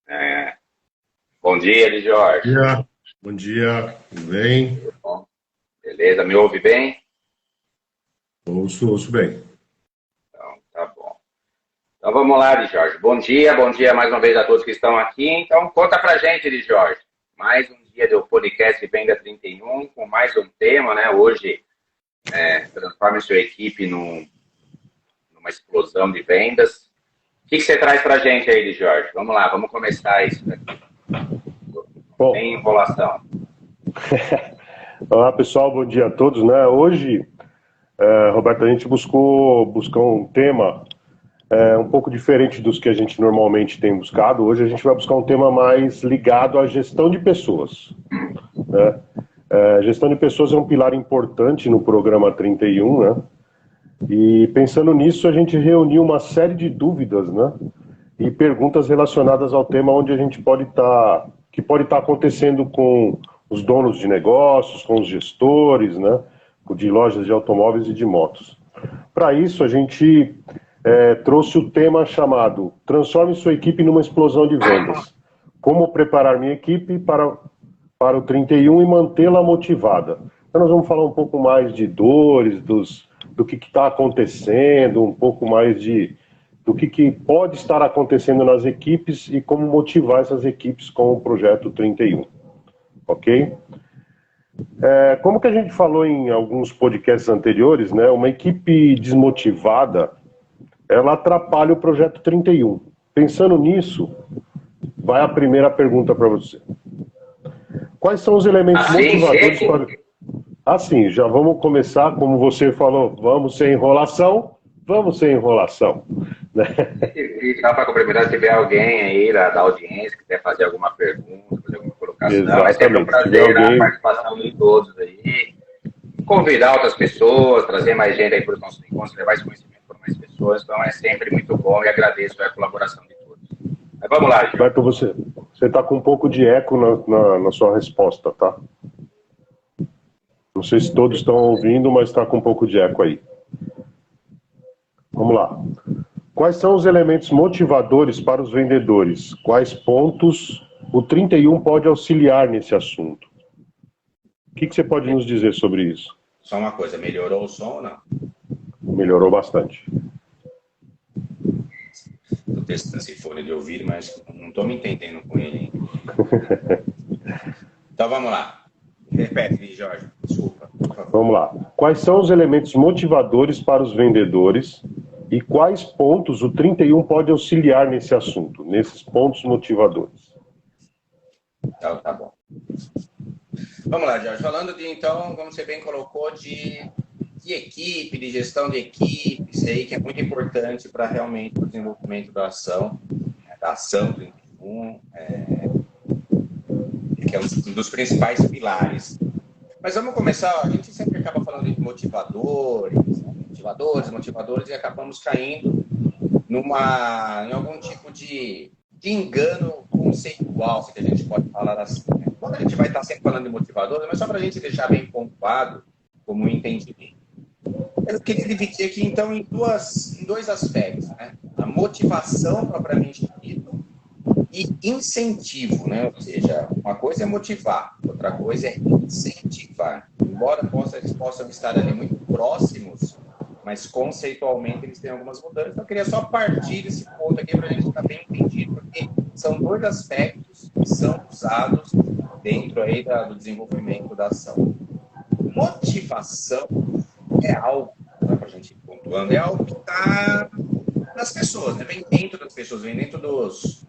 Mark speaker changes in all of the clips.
Speaker 1: É, bom dia, Eli Jorge.
Speaker 2: Bom dia, tudo bem?
Speaker 1: Tudo bom? Beleza, me ouve bem?
Speaker 2: Ouço bem.
Speaker 1: Então, tá bom. Então vamos lá, Eli Jorge. Bom dia mais uma vez a todos que estão aqui. Então conta pra gente, Eli Jorge. Mais um dia do podcast Venda 31, com mais um tema, né? Hoje, transforme sua equipe numa explosão de vendas. O que você traz pra gente aí, Eli Jorge? Vamos lá, vamos começar isso daqui.
Speaker 2: Bom,
Speaker 1: Sem enrolação.
Speaker 2: olá pessoal, bom dia a todos, né? Hoje, Roberto, a gente buscar um tema um pouco diferente dos que a gente normalmente tem buscado. Hoje a gente vai buscar um tema mais ligado à gestão de pessoas, né? Gestão de pessoas é um pilar importante no programa 31, né? E pensando nisso, a gente reuniu uma série de dúvidas, né? E perguntas relacionadas ao tema onde a gente que pode estar acontecendo com os donos de negócios, com os gestores, né? De lojas de automóveis e de motos. Para isso, a gente trouxe o tema chamado Transforme sua equipe numa explosão de vendas. Como preparar minha equipe para o 31 e mantê-la motivada. Então nós vamos falar um pouco mais de dores, do que está acontecendo, um pouco mais do que pode estar acontecendo nas equipes e como motivar essas equipes com o projeto 31. Ok? Como que a gente falou em alguns podcasts anteriores, né, uma equipe desmotivada, ela atrapalha o projeto 31. Pensando nisso, vai a primeira pergunta para você. Quais são os elementos motivadores para... Assim, já vamos começar, como você falou, vamos sem enrolação, né?
Speaker 1: E só para complementar, se tiver alguém aí da audiência que quer fazer alguma pergunta, fazer alguma colocação, é sempre um
Speaker 2: Exatamente, se tiver
Speaker 1: prazer a
Speaker 2: alguém...
Speaker 1: participação de todos aí. Convidar outras pessoas, trazer mais gente aí para os nossos encontros, levar esse conhecimento para mais pessoas, então é sempre muito bom e agradeço a colaboração de todos. Mas vamos lá, Gil.
Speaker 2: Roberto, você está com um pouco de eco na sua resposta, tá? Não sei se todos estão ouvindo, mas está com um pouco de eco aí. Vamos lá. Quais são os elementos motivadores para os vendedores? Quais pontos o 31 pode auxiliar nesse assunto? O que você pode nos dizer sobre isso?
Speaker 1: Só uma coisa, melhorou o som ou não?
Speaker 2: Melhorou bastante.
Speaker 1: Estou testando esse fone de ouvir, mas não estou me entendendo com ele. Então vamos lá. Repete, Jorge. Desculpa.
Speaker 2: Vamos lá. Quais são os elementos motivadores para os vendedores e quais pontos o 31 pode auxiliar nesse assunto, nesses pontos motivadores?
Speaker 1: Então, tá bom. Vamos lá, Jorge. Falando então, como você bem colocou, de equipe, de gestão de equipe, isso aí que é muito importante para realmente o desenvolvimento da ação 31, que é um dos principais pilares. Mas vamos começar, a gente sempre acaba falando de motivadores, e acabamos caindo em algum tipo de engano conceitual, se que a gente pode falar assim. Quando a gente vai estar sempre falando de motivadores, mas só para a gente deixar bem pontuado como um entendimento. Eu queria dividir aqui, então, em dois aspectos, né? A motivação propriamente dita e incentivo, né? Ou seja, uma coisa é motivar, outra coisa é incentivar. Embora eles possam estar ali muito próximos, mas conceitualmente eles têm algumas mudanças. Então, eu queria só partir desse ponto aqui para a gente estar bem entendido, porque são dois aspectos que são usados dentro aí do desenvolvimento da ação. Motivação é algo, para a gente ir pontuando, é algo que está nas pessoas, né? Vem dentro das pessoas, vem dentro dos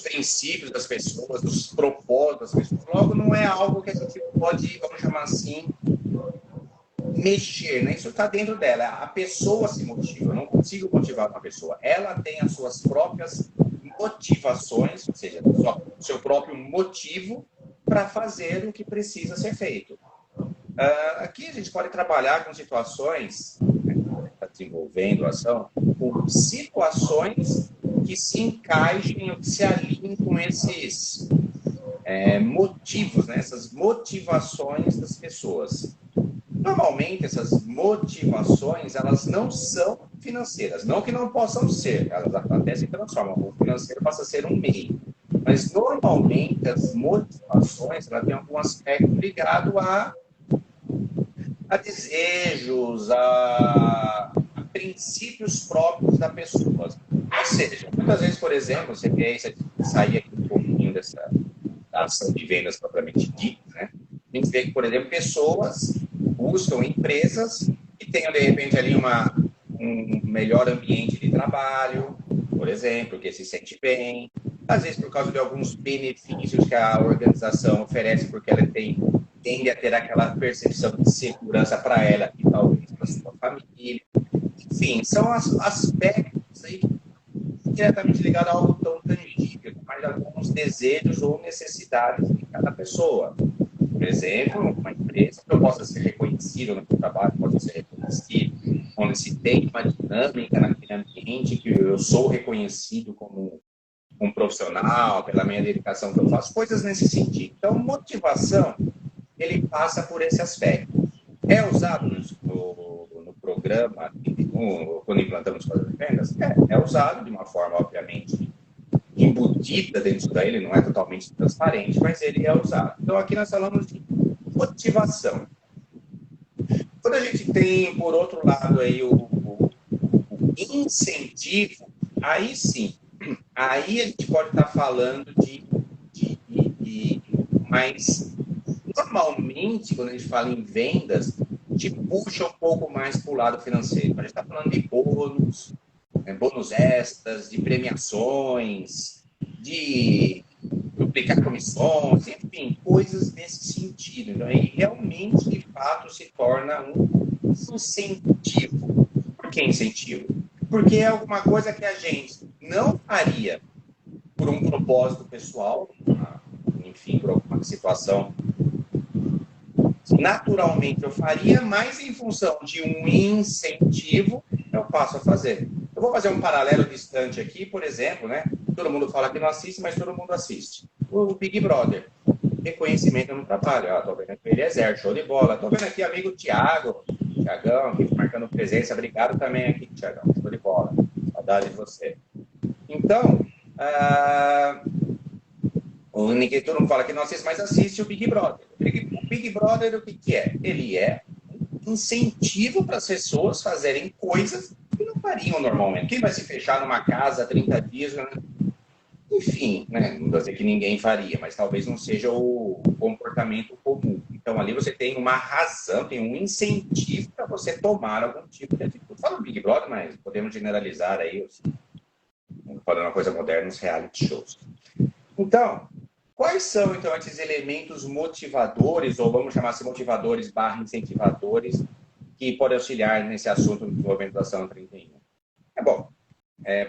Speaker 1: princípios das pessoas, dos propósitos das pessoas. Logo, não é algo que a gente pode, vamos chamar assim, mexer, né? Isso está dentro dela. A pessoa se motiva, eu não consigo motivar uma pessoa. Ela tem as suas próprias motivações, ou seja, o seu próprio motivo para fazer o que precisa ser feito. Aqui a gente pode trabalhar com situações, está desenvolvendo a ação, com situações que se encaixem ou que se alinhem com esses motivos, né? Essas motivações das pessoas. Normalmente, essas motivações, elas não são financeiras. Não que não possam ser, elas até se transformam. O financeiro passa a ser um meio. Mas, normalmente, as motivações, ela tem algum aspecto ligado a desejos, a princípios próprios da pessoa. Ou seja, muitas vezes, por exemplo, você vê aí, você sair aqui um pouquinho da ação de vendas propriamente dita, né? A gente vê que, por exemplo, pessoas buscam empresas que tenham, de repente, ali um melhor ambiente de trabalho, por exemplo, que se sente bem, às vezes por causa de alguns benefícios que a organização oferece, porque ela tende a ter aquela percepção de segurança para ela e talvez para sua família. Enfim, são aspectos aí diretamente ligados a algo tão tangível, mas alguns desejos ou necessidades de cada pessoa. Por exemplo, uma empresa que eu possa ser reconhecido no meu trabalho, possa ser reconhecido, onde se tem uma dinâmica naquele ambiente que eu sou reconhecido como um profissional, pela minha dedicação que eu faço, coisas nesse sentido. Então, motivação, ele passa por esse aspecto. É usado no programa, quando implantamos as vendas? É usado de uma forma, obviamente, embutida dentro daí, ele não é totalmente transparente, mas ele é usado. Então, aqui nós falamos de motivação. Quando a gente tem, por outro lado, aí o incentivo, aí sim, aí a gente pode estar falando mas normalmente, quando a gente fala em vendas, a gente puxa um pouco mais para o lado financeiro. A gente está falando de bônus, bônus extras, de premiações, de duplicar comissões, enfim, coisas nesse sentido. Então, aí realmente, de fato, se torna um incentivo. Por que incentivo? Porque é alguma coisa que a gente não faria por um propósito pessoal, enfim, por alguma situação. Naturalmente eu faria, mas em função de um incentivo, eu passo a fazer. Eu vou fazer um paralelo distante aqui, por exemplo, né? Todo mundo fala que não assiste, mas todo mundo assiste. O Big Brother. Reconhecimento no trabalho. Estou vendo aqui o Eliezer, show de bola. Estou vendo aqui amigo Tiagão, aqui marcando presença. Obrigado também aqui, Tiagão. Show de bola. Saudade de você. Então, o ninguém, todo mundo fala que não assiste, mas assiste o Big Brother. O Big Brother, o que é? Ele é um incentivo para as pessoas fazerem coisas que não fariam normalmente. Quem vai se fechar numa casa há 30 dias, né? Enfim, né? Não vou dizer que ninguém faria, mas talvez não seja o comportamento comum. Então, ali você tem uma razão, tem um incentivo para você tomar algum tipo de atitude. Fala do Big Brother, mas podemos generalizar aí, falando uma coisa moderna, os reality shows. Então, quais são, então, esses elementos motivadores, ou vamos chamar assim, motivadores / incentivadores, que podem auxiliar nesse assunto do desenvolvimento da ação 31? Bom,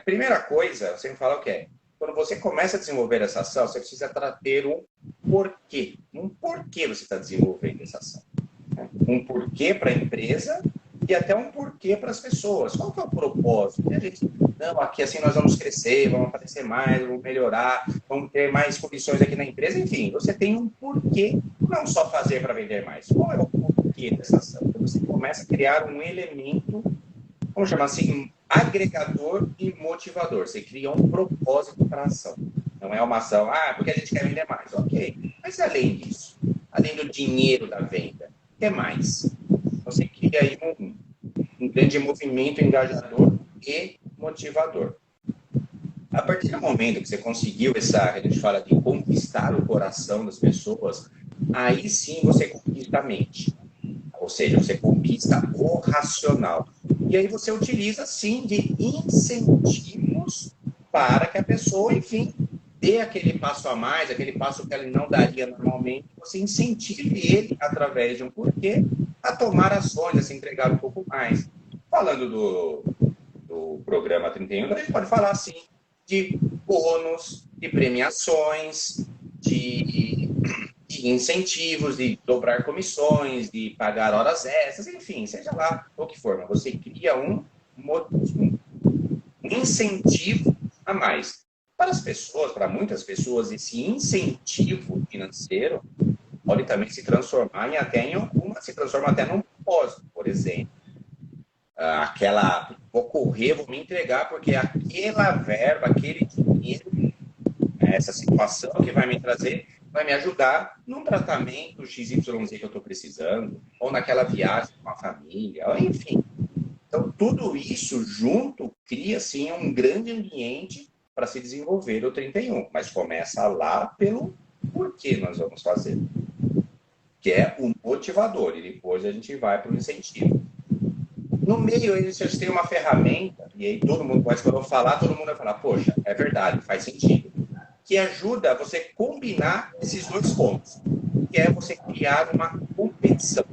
Speaker 1: primeira coisa, você me fala o que é. Quando você começa a desenvolver essa ação, você precisa ter um porquê. Um porquê você está desenvolvendo essa ação. Um porquê para a empresa e até um porquê para as pessoas. Qual que é o propósito? E a gente, não, aqui assim nós vamos crescer, vamos aparecer mais, vamos melhorar, vamos ter mais condições aqui na empresa. Enfim, você tem um porquê, não só fazer para vender mais. Qual é o porquê dessa ação? Então você começa a criar um elemento, vamos chamar assim, agregador e motivador. Você cria um propósito para a ação. Não é uma ação, porque a gente quer vender mais. Ok, mas além disso, além do dinheiro da venda, o que mais? Você cria aí um grande movimento engajador e motivador. A partir do momento que você conseguiu que a gente fala de conquistar o coração das pessoas, aí sim você conquista a mente. Ou seja, você conquista o racional. E aí você utiliza, sim, de incentivos para que a pessoa, enfim, dê aquele passo a mais, aquele passo que ele não daria normalmente. Você incentive ele, através de um porquê, a tomar ações, a se entregar um pouco mais. Falando do programa 31, a gente pode falar, sim, de bônus, de premiações, de incentivos, de dobrar comissões, de pagar horas extras, enfim, seja lá o que for. Mas você cria um incentivo a mais. Para as pessoas, para muitas pessoas, esse incentivo financeiro pode também se transformar se transforma até num propósito, por exemplo. Vou correr, vou me entregar, porque aquela verba, aquele dinheiro essa situação que vai me trazer, vai me ajudar num tratamento XYZ que eu estou precisando, ou naquela viagem com a família, ou enfim. Então, tudo isso junto cria, sim, um grande ambiente para se desenvolver o 31. Mas começa lá pelo porquê nós vamos fazer, que é o motivador, e depois a gente vai para o incentivo. No meio, eles têm uma ferramenta, e aí todo mundo pode, quando eu falar, todo mundo vai falar, poxa, é verdade, faz sentido, que ajuda você combinar esses dois pontos, que é você criar uma competição.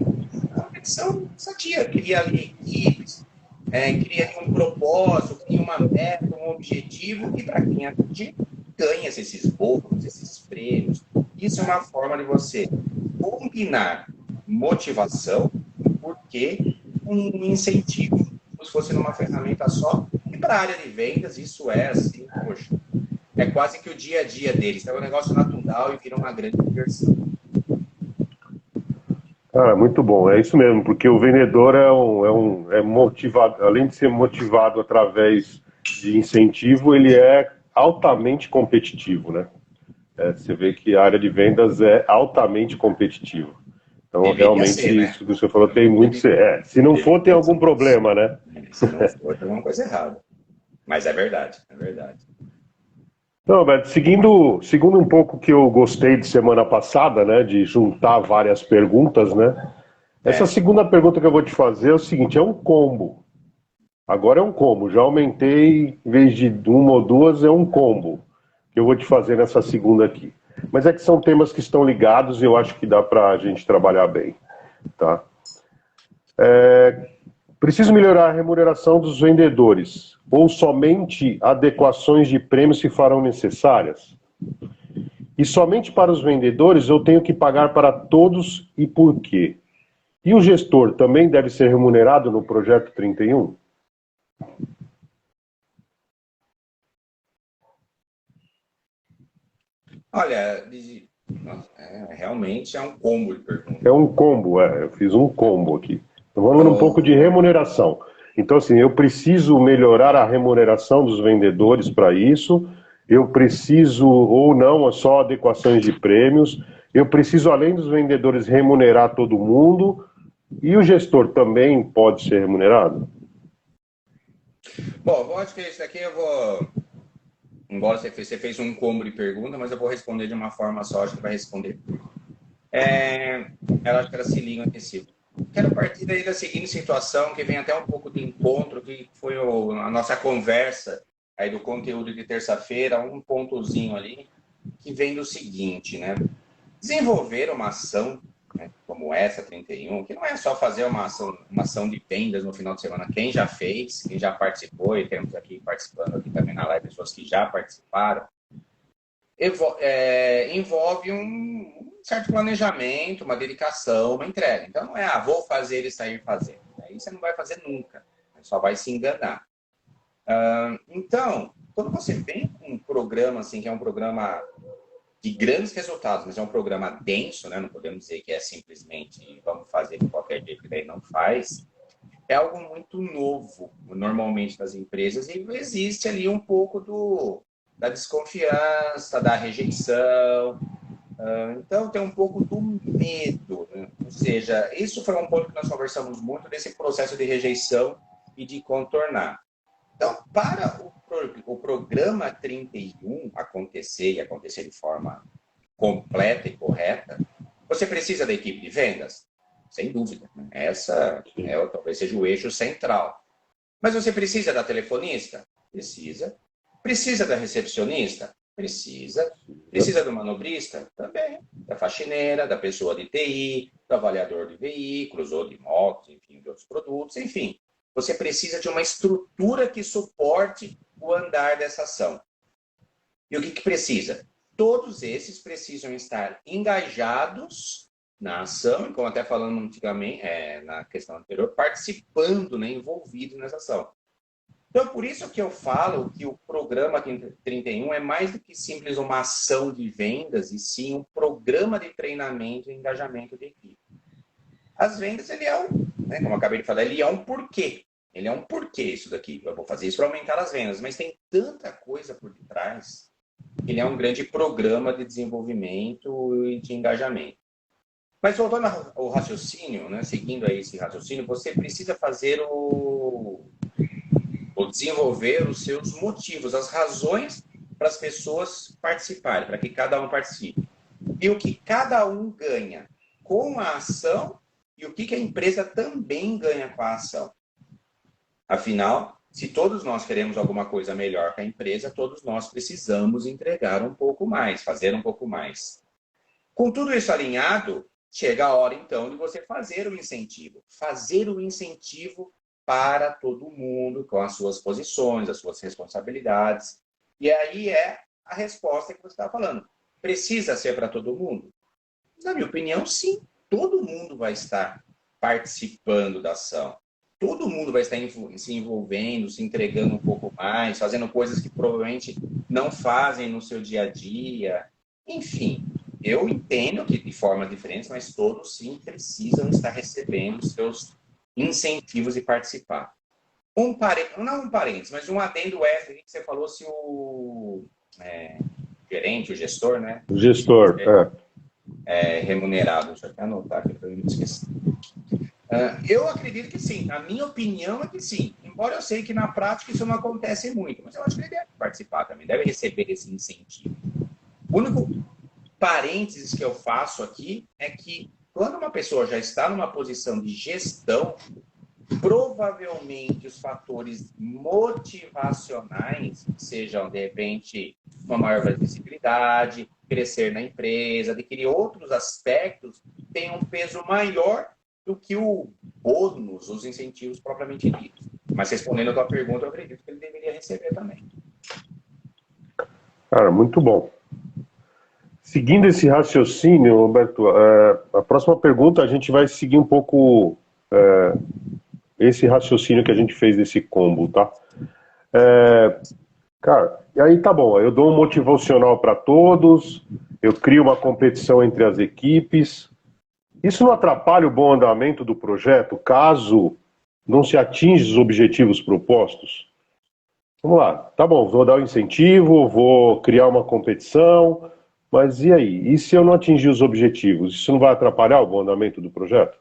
Speaker 1: Competição sadia, cria ali equipes, cria um propósito, cria uma meta, um objetivo, e para quem atingir, ganha esses bônus, esses prêmios. Isso é uma forma de você combinar motivação, porque um incentivo, como se fosse numa ferramenta só. E para a área de vendas, isso é assim, poxa, é quase que o dia a dia deles. É um negócio natural e vira uma grande diversão.
Speaker 2: Ah, muito bom, é isso mesmo, porque o vendedor é motivado, além de ser motivado através de incentivo, ele é altamente competitivo, né? Você vê que a área de vendas é altamente competitiva. Então,
Speaker 1: Deveria
Speaker 2: realmente,
Speaker 1: ser, né?
Speaker 2: isso que você falou tem muito. Se não for, tem algum problema, né?
Speaker 1: Se não for, tem alguma coisa errada. Mas é verdade, é verdade.
Speaker 2: Não, Beto, seguindo um pouco que eu gostei de semana passada, né, de juntar várias perguntas, né? Essa segunda pergunta que eu vou te fazer é o seguinte, é um combo. Agora é um combo, já aumentei, em vez de uma ou duas, é um combo que eu vou te fazer nessa segunda aqui. Mas é que são temas que estão ligados e eu acho que dá para a gente trabalhar bem, tá? Preciso melhorar a remuneração dos vendedores ou somente adequações de prêmios se farão necessárias? E somente para os vendedores eu tenho que pagar para todos e por quê? E o gestor também deve ser remunerado no projeto 31?
Speaker 1: Olha, realmente é um combo de perguntas.
Speaker 2: É um combo, eu fiz um combo aqui. Estou falando um pouco de remuneração. Então, assim, eu preciso melhorar a remuneração dos vendedores para isso, eu preciso, ou não, só adequações de prêmios, eu preciso, além dos vendedores, remunerar todo mundo, e o gestor também pode ser remunerado?
Speaker 1: Bom, eu acho que isso daqui eu vou. Embora você fez um combo de perguntas, mas eu vou responder de uma forma só, acho que vai responder. Ela acho que ela se liga aqui. Quero partir daí da seguinte situação, que vem até um pouco de encontro, que foi a nossa conversa aí do conteúdo de terça-feira, um pontozinho ali, que vem do seguinte, né? Desenvolver uma ação, né, como essa 31, que não é só fazer uma ação de vendas no final de semana. Quem já fez, quem já participou, e temos aqui participando aqui também na live pessoas que já participaram, envolve um certo planejamento, uma dedicação, uma entrega. Então não é, vou fazer e sair fazendo. Aí você não vai fazer nunca, só vai se enganar. Então, quando você vem com um programa assim, que é um programa de grandes resultados, mas é um programa denso, né? Não podemos dizer que é simplesmente vamos fazer de qualquer jeito que daí não faz. É algo muito novo, normalmente, nas empresas, e existe ali um pouco da desconfiança, da rejeição. Então, tem um pouco do medo, né? Ou seja, isso foi um ponto que nós conversamos muito desse processo de rejeição e de contornar. Então, para o programa 31 acontecer e acontecer de forma completa e correta, você precisa da equipe de vendas? Sem dúvida. Né? Essa talvez seja o eixo central. Mas você precisa da telefonista? Precisa. Precisa da recepcionista? Precisa. Precisa do manobrista? Também. Da faxineira, da pessoa de TI, do avaliador de veículos ou de motos, enfim, de outros produtos, enfim. Você precisa de uma estrutura que suporte o andar dessa ação. E o que precisa? Todos esses precisam estar engajados na ação, e como até falando antigamente, na questão anterior, participando, né, envolvidos nessa ação. Então, por isso que eu falo que o programa 31 é mais do que simples uma ação de vendas, e sim um programa de treinamento e engajamento de equipe. As vendas, ele é né, como eu acabei de falar, ele é um porquê. Ele é um porquê isso daqui. Eu vou fazer isso para aumentar as vendas, mas tem tanta coisa por detrás ele é um grande programa de desenvolvimento e de engajamento. Mas voltando ao raciocínio, né, seguindo aí esse raciocínio, você precisa fazer ou desenvolver os seus motivos, as razões para as pessoas participarem, para que cada um participe. E o que cada um ganha com a ação e o que a empresa também ganha com a ação. Afinal, se todos nós queremos alguma coisa melhor para a empresa, todos nós precisamos entregar um pouco mais, fazer um pouco mais. Com tudo isso alinhado, chega a hora, então, de você fazer o incentivo. Fazer o incentivo para todo mundo, com as suas posições, as suas responsabilidades. E aí é a resposta que você está falando. Precisa ser para todo mundo? Na minha opinião, sim. Todo mundo vai estar participando da ação. Todo mundo vai estar se envolvendo, se entregando um pouco mais, fazendo coisas que provavelmente não fazem no seu dia a dia. Enfim, eu entendo que de formas diferentes, mas todos sim precisam estar recebendo os seus incentivos e participar. Não um parênteses, mas um adendo extra que você falou se o gerente, o gestor, né?
Speaker 2: O gestor,
Speaker 1: é remunerado. Deixa eu até anotar aqui para eu não esquecer. Eu acredito que sim. A minha opinião é que sim. Embora eu sei que na prática isso não acontece muito, mas eu acho que ele deve participar também, deve receber esse incentivo. O único parênteses que eu faço aqui é que quando uma pessoa já está numa posição de gestão, provavelmente os fatores motivacionais, sejam de repente uma maior visibilidade, crescer na empresa, adquirir outros aspectos, têm um peso maior do que o bônus, os incentivos propriamente ditos. Mas respondendo a tua pergunta, eu acredito que ele deveria receber também.
Speaker 2: Cara, muito bom. Seguindo esse raciocínio, Roberto, a próxima pergunta a gente vai seguir um pouco esse raciocínio que a gente fez desse combo, tá? Cara, e aí tá bom, eu dou um motivacional para todos, eu crio uma competição entre as equipes. Isso não atrapalha o bom andamento do projeto, caso não se atinja os objetivos propostos? Vamos lá, tá bom, vou dar um incentivo, vou criar uma competição, mas e aí? E se eu não atingir os objetivos? Isso não vai atrapalhar o bom andamento do projeto?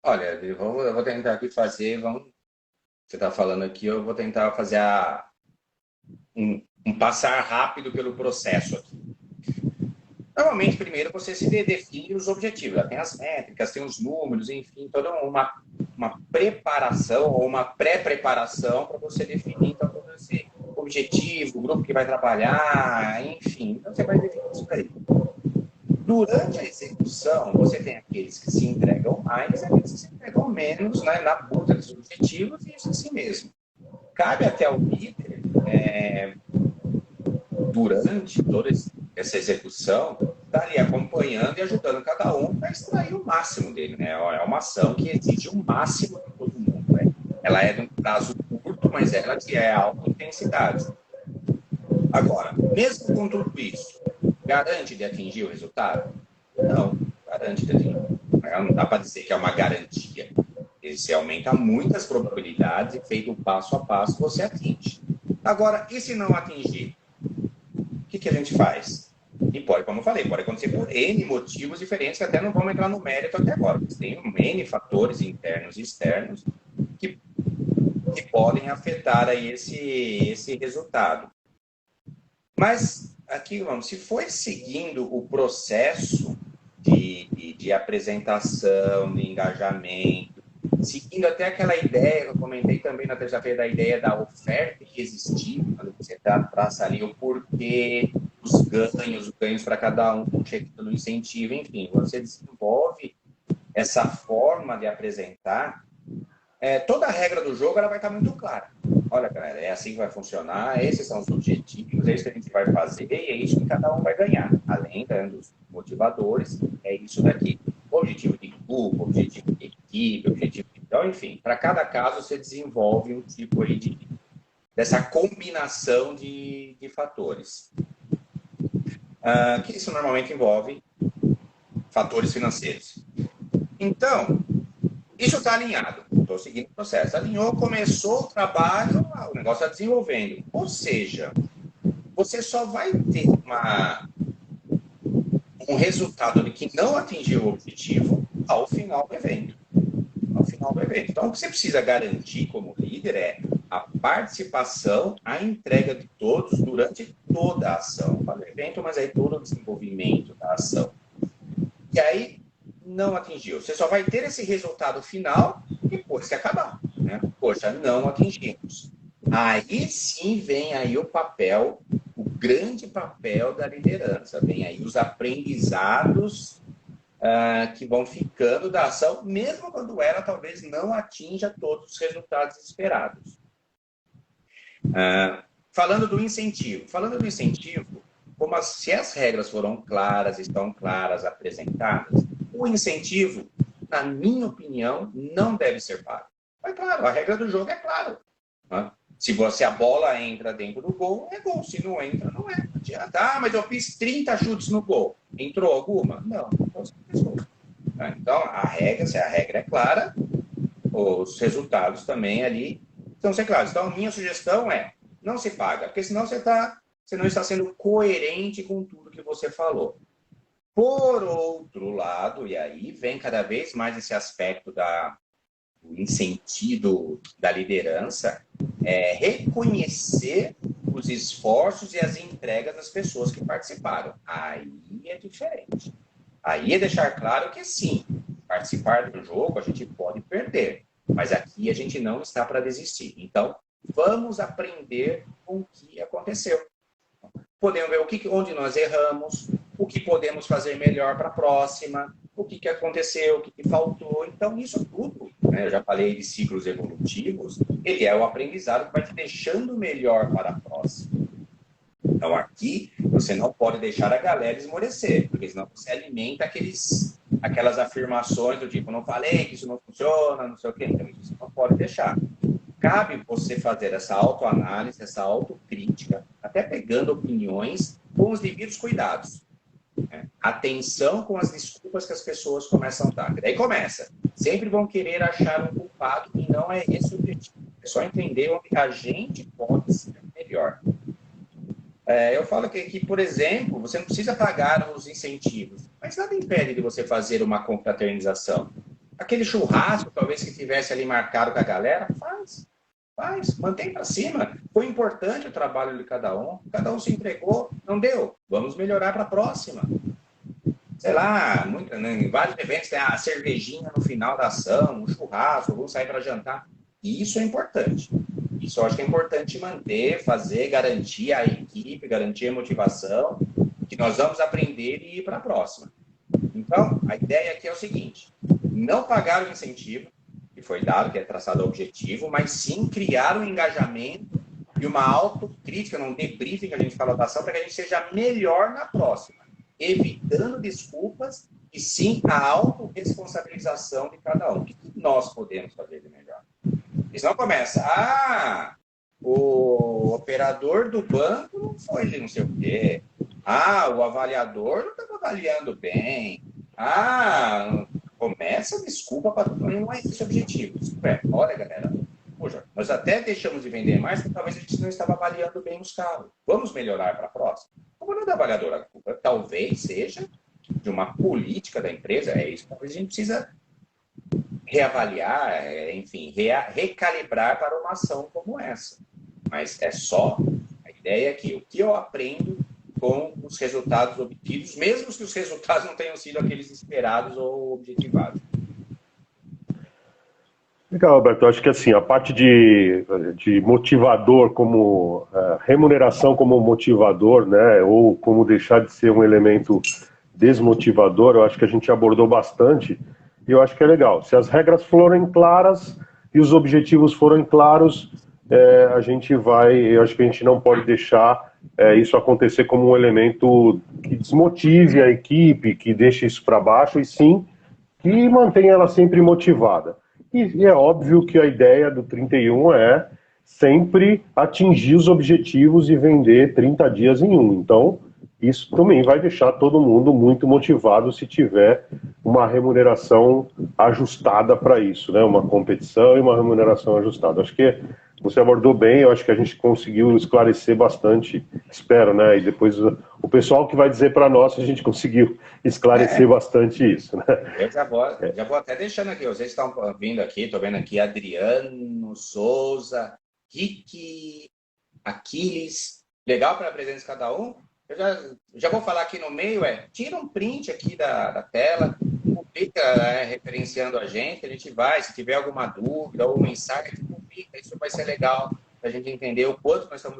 Speaker 1: Olha, eu vou tentar aqui fazer, você está falando aqui, eu vou tentar fazer um passar rápido pelo processo aqui. Normalmente, primeiro, você se define os objetivos. Tem as métricas, tem os números, enfim, toda uma preparação ou uma pré-preparação para você definir então, todo esse objetivo, o grupo que vai trabalhar, enfim. Então, você vai definir isso aí. Durante a execução, você tem aqueles que se entregam mais e aqueles que se entregam menos, né, na busca dos objetivos, e isso assim mesmo. Cabe até ao líder, durante toda essa execução, estar ali acompanhando e ajudando cada um para extrair o máximo dele, né? É uma ação que exige o máximo de todo mundo, né? Ela é de um prazo curto, mas ela que é alta intensidade. Agora, mesmo com tudo isso, garante de atingir o resultado? Não, garante de atingir. Não dá para dizer que é uma garantia. Você aumenta muitas probabilidades e feito passo a passo você atinge. Agora, e se não atingir? O que a gente faz? E pode, como eu falei, pode acontecer por N motivos diferentes, que até não vamos entrar no mérito até agora. Tem N fatores internos e externos que podem afetar aí esse resultado. Mas, aqui, se for seguindo o processo de apresentação, de engajamento, seguindo até aquela ideia que eu comentei também na terça-feira, da ideia da oferta irresistível, quando você traça ali o porquê, os ganhos para cada um, chegando no incentivo, enfim, você desenvolve essa forma de apresentar, toda a regra do jogo ela vai estar muito clara. Olha, galera, é assim que vai funcionar, esses são os objetivos, é isso que a gente vai fazer, e é isso que cada um vai ganhar. Além dos motivadores, é isso daqui. Objetivo de grupo, objetivo de equipe, objetivo de... Então, enfim, para cada caso você desenvolve um tipo aí dessa combinação de fatores. Que isso normalmente envolve fatores financeiros. Então, Isso está alinhado, estou seguindo o processo. Alinhou, começou o trabalho, o negócio está desenvolvendo. Ou seja, você só vai ter um resultado de que não atingiu o objetivo ao final do evento. Ao final do evento. Então, o que você precisa garantir como líder é a participação, a entrega de todos durante toda a ação. Para o evento, mas aí todo o desenvolvimento da ação. E aí, não atingiu. Você só vai ter esse resultado final depois que acabar. Né? Poxa, não atingimos. Aí sim vem aí o papel, o grande papel da liderança. Vem aí os aprendizados que vão ficando da ação, mesmo quando ela talvez não atinja todos os resultados esperados. Falando do incentivo, se as regras foram claras, estão claras, apresentadas, o incentivo, na minha opinião, não deve ser pago. Mas claro, a regra do jogo é clara. Né? Se a bola entra dentro do gol, é gol. Se não entra, não é. Não adianta. Ah, mas eu fiz 30 chutes no gol. Entrou alguma? Não. Então, se a regra é clara, os resultados também ali estão ser claros. Então, a minha sugestão é, não se paga, porque senão você não está sendo coerente com tudo que você falou. Por outro lado, e aí vem cada vez mais esse aspecto do incentivo da liderança, reconhecer os esforços e as entregas das pessoas que participaram. Aí é diferente. Aí é deixar claro que sim, participar do jogo a gente pode perder, mas aqui a gente não está para desistir. Então, vamos aprender com o que aconteceu. Podemos ver onde nós erramos, o que podemos fazer melhor para a próxima, o que aconteceu, o que faltou. Então, isso tudo, né, eu já falei de ciclos evolutivos, ele é o aprendizado que vai te deixando melhor para a próxima. Então, aqui, você não pode deixar a galera esmorecer, porque senão você alimenta aquelas afirmações do tipo, não falei que isso não funciona, não sei o quê. Então, isso você não pode deixar. Cabe você fazer essa autoanálise, essa autocrítica, até pegando opiniões com os devidos cuidados. Né? Atenção com as desculpas que as pessoas começam a dar. Daí começa. Sempre vão querer achar um culpado e não é esse o objetivo. É só entender onde a gente pode ser melhor. Eu falo que, por exemplo, você não precisa pagar os incentivos, mas nada impede de você fazer uma confraternização. Aquele churrasco, talvez, que tivesse ali marcado com a galera, faz, mantém para cima. Foi importante o trabalho de cada um se entregou, não deu, vamos melhorar para a próxima. Sei lá, em vários eventos tem a cervejinha no final da ação, um churrasco, vamos sair para jantar. Isso é importante. Isso eu acho que é importante manter, fazer, garantir a equipe, garantir a motivação, que nós vamos aprender e ir para a próxima. Então, a ideia aqui é o seguinte, não pagar o incentivo, que foi dado, que é traçado o objetivo, mas sim criar um engajamento e uma autocrítica, num debriefing que a gente fala da ação, para que a gente seja melhor na próxima, evitando desculpas e sim a autorresponsabilização de cada um. O que nós podemos fazer de melhor? Porque senão começa, o operador do banco não foi de não sei o quê. O avaliador não estava avaliando bem. Começa a desculpa para tudo. Não é esse o objetivo. Olha, galera, poxa, nós até deixamos de vender mais porque talvez a gente não estava avaliando bem os carros. Vamos melhorar para a próxima? Como não é da avaliadora, a culpa talvez seja de uma política da empresa. É isso que talvez a gente precisa reavaliar, enfim, recalibrar para uma ação como essa. Mas é só a ideia aqui. O que eu aprendo com os resultados obtidos, mesmo que os resultados não tenham sido aqueles esperados ou objetivados.
Speaker 2: Legal, Alberto. Eu acho que assim, a parte de motivador como remuneração como motivador, né, ou como deixar de ser um elemento desmotivador, eu acho que a gente abordou bastante e eu acho que é legal. Se as regras forem claras e os objetivos forem claros, eu acho que a gente não pode deixar isso acontecer como um elemento que desmotive a equipe, que deixe isso para baixo, e sim que mantenha ela sempre motivada. E é óbvio que a ideia do 31 é sempre atingir os objetivos e vender 30 dias em um. Então, isso também vai deixar todo mundo muito motivado se tiver uma remuneração ajustada para isso, né? Uma competição e uma remuneração ajustada. Acho que você abordou bem, eu acho que a gente conseguiu esclarecer bastante, espero, né? E depois o pessoal que vai dizer para nós se a gente conseguiu esclarecer bastante isso, né?
Speaker 1: Eu já vou até deixando aqui, vocês estão vindo aqui, estou vendo aqui Adriano, Souza, Rick, Aquiles, legal para a presença de cada um. Eu já vou falar aqui no meio, tira um print aqui da tela, publica referenciando a gente vai, se tiver alguma dúvida ou um insight, publica, isso vai ser legal para a gente entender o quanto nós estamos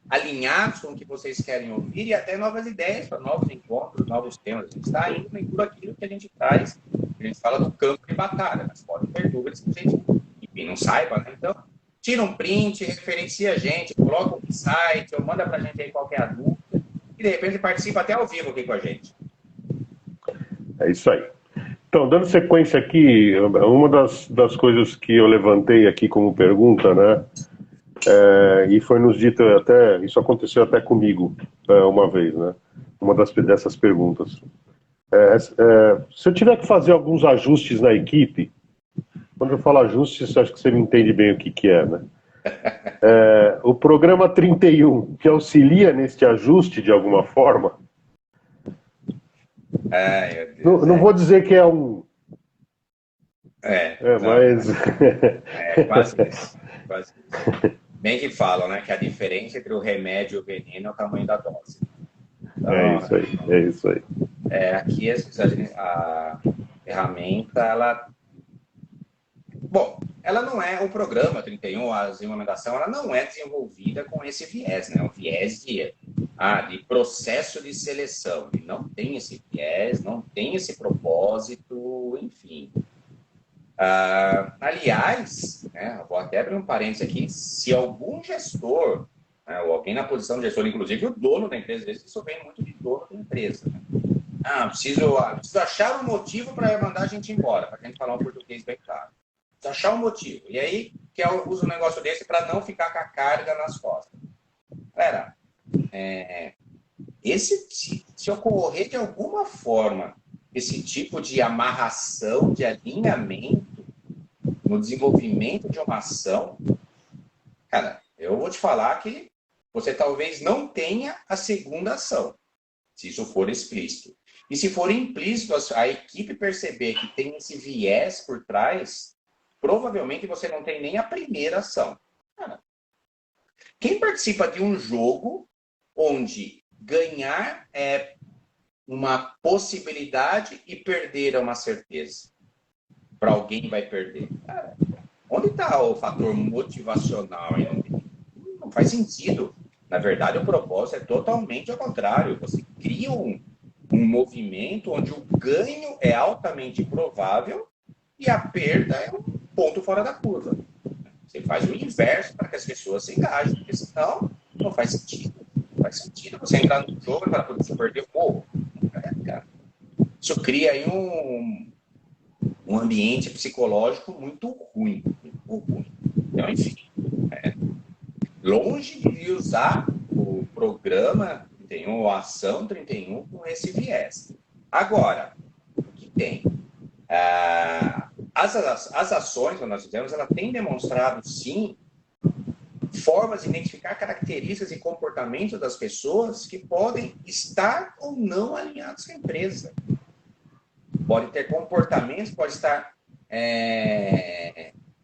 Speaker 1: alinhados com o que vocês querem ouvir e até novas ideias para novos encontros, novos temas. A gente está indo em tudo aquilo que a gente traz, a gente fala do campo de batalha, mas pode ter dúvidas que a gente, enfim, não saiba, né? Então, tira um print, referencia a gente, coloca um site, ou manda para a gente aí qualquer dúvida, e de repente participa até ao vivo aqui com a gente.
Speaker 2: É isso aí. Então, dando sequência aqui, uma das coisas que eu levantei aqui como pergunta, né, e foi nos dito até, isso aconteceu até comigo uma vez, né, uma dessas perguntas. Se eu tiver que fazer alguns ajustes na equipe, quando eu falo ajustes, acho que você me entende bem o que é, né? O programa 31, que auxilia neste ajuste de alguma forma? Não vou dizer que é um... mas...
Speaker 1: quase isso. Quase isso. Bem que falam, né? Que a diferença entre o remédio e o veneno é o tamanho da dose. Então,
Speaker 2: é isso aí.
Speaker 1: Aqui a ferramenta, ela não é o programa 31, a implementação, ela não é desenvolvida com esse viés, né? O viés de processo de seleção. E não tem esse viés, não tem esse propósito, enfim. Aliás, né, vou até abrir um parênteses aqui, se algum gestor, né, ou alguém na posição de gestor, inclusive o dono da empresa, isso vem muito de dono da empresa, né? Preciso achar um motivo para mandar a gente embora, para a gente falar um português bem claro. Preciso achar um motivo. E aí, que eu uso um negócio desse para não ficar com a carga nas costas. Galera, se ocorrer de alguma forma esse tipo de amarração, de alinhamento no desenvolvimento de uma ação, cara, eu vou te falar que você talvez não tenha a segunda ação, se isso for explícito. E se for implícito, a equipe perceber que tem esse viés por trás, provavelmente você não tem nem a primeira ação. Cara, quem participa de um jogo onde ganhar é uma possibilidade e perder é uma certeza? Para alguém vai perder. Cara, onde está o fator motivacional? Não faz sentido. Na verdade, o propósito é totalmente ao contrário. Você cria um movimento onde o ganho é altamente provável e a perda é um ponto fora da curva. Você faz o inverso para que as pessoas se engajem, porque senão não faz sentido. Não faz sentido você entrar no jogo e falar, você perdeu o povo. Isso cria aí um ambiente psicológico muito ruim. Muito ruim. Então, enfim, longe de usar o programa 31, ou a ação 31 com esse viés. Agora, o que tem? As ações que nós fizemos, ela tem demonstrado, sim, formas de identificar características e comportamentos das pessoas que podem estar ou não alinhados com a empresa. Pode ter comportamentos, pode estar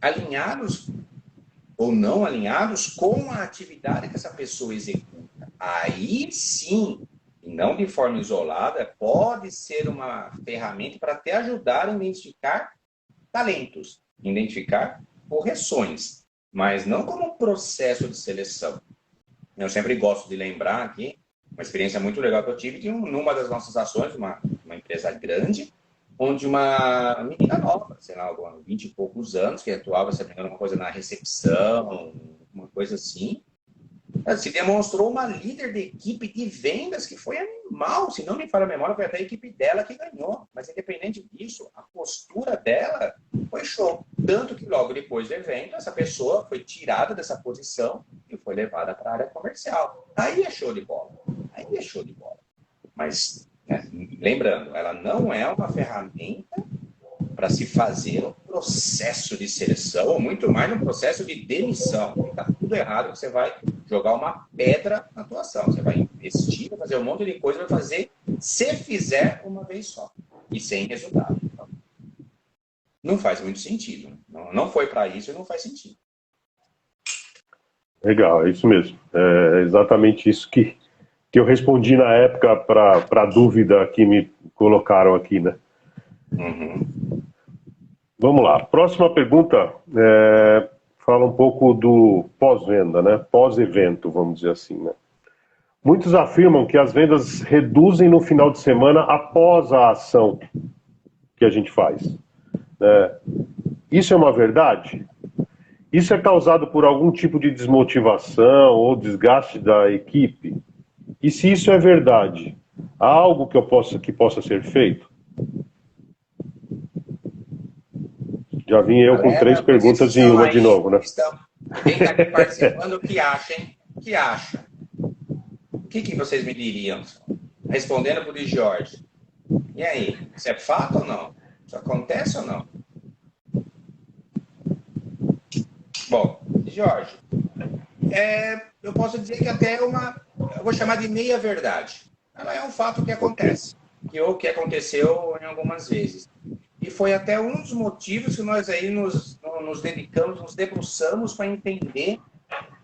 Speaker 1: alinhados ou não alinhados com a atividade que essa pessoa executa. Aí sim, e não de forma isolada, pode ser uma ferramenta para te ajudar a identificar talentos, identificar correções, mas não como um processo de seleção. Eu sempre gosto de lembrar aqui uma experiência muito legal que eu tive numa das nossas ações, uma empresa grande, onde uma menina nova, sei lá, 20 e poucos anos, que atuava, se não me engano, uma coisa na recepção, uma coisa assim, se demonstrou uma líder de equipe de vendas que foi animal, se não me falha a memória, foi até a equipe dela que ganhou, mas independente disso, a postura dela foi show, tanto que logo depois do evento, essa pessoa foi tirada dessa posição e foi levada para a área comercial. Aí é show de bola. aí é show de bola. Mas, né, lembrando, ela não é uma ferramenta para se fazer um processo de seleção, ou muito mais um processo de demissão. Está tudo errado, você vai jogar uma pedra na tua ação. Você vai investir, vai fazer um monte de coisa, vai fazer, se fizer, uma vez só. E sem resultado. Não faz muito sentido. Não foi para isso e não faz sentido.
Speaker 2: Legal, é isso mesmo. É exatamente isso que eu respondi na época para a dúvida que me colocaram aqui, né?
Speaker 1: Uhum.
Speaker 2: Vamos lá. Próxima pergunta fala um pouco do pós-venda, né? Pós-evento, vamos dizer assim, né? Muitos afirmam que as vendas reduzem no final de semana após a ação que a gente faz. Isso é uma verdade? Isso é causado por algum tipo de desmotivação ou desgaste da equipe? E se isso é verdade, há algo que possa ser feito? Já vim eu com 3 perguntas em uma de novo, né?
Speaker 1: Quem está aqui participando, o que acha, hein? O que acha? O que vocês me diriam? Respondendo para o de Jorge. E aí, isso é fato ou não? Isso acontece ou não? Bom, Jorge, eu posso dizer que até eu vou chamar de meia-verdade. Ela é um fato que acontece, que aconteceu em algumas vezes. E foi até um dos motivos que nós aí nos dedicamos, nos debruçamos para entender